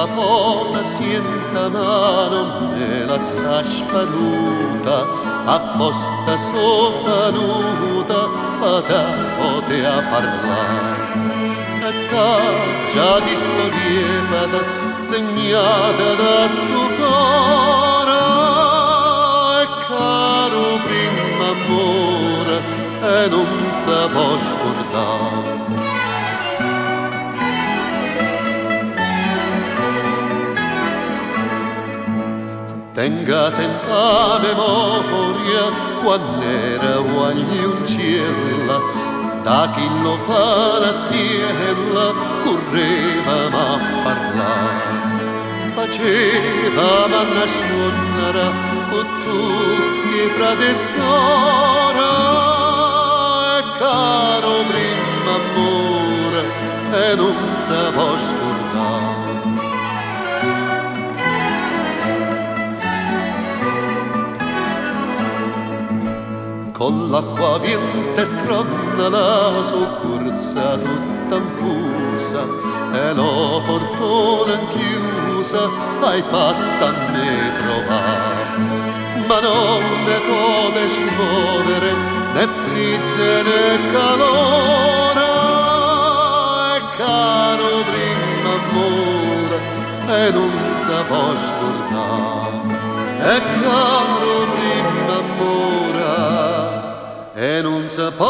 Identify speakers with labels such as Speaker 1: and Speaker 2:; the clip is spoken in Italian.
Speaker 1: sa volta sienta mano me la sa spanuta apposta sottanuta da poter parlare e ta già di storieta segnata da sto cuore e caro primo amore e non si può scordare. Tenga sempre a memoria quando era guagliuncella, da chi lo fa la stiella correva a parlare, faceva a nascondere con tutti i frati e sora, e caro primo amore e non si può scordare. Con l'acqua viente tronna la soccorsa tutta infusa e lo portone chiusa hai fatto a me trovare, ma non ne può smuovere né freddo né calore, e caro primo amore e non si può scordare, e caro primo amore e non si può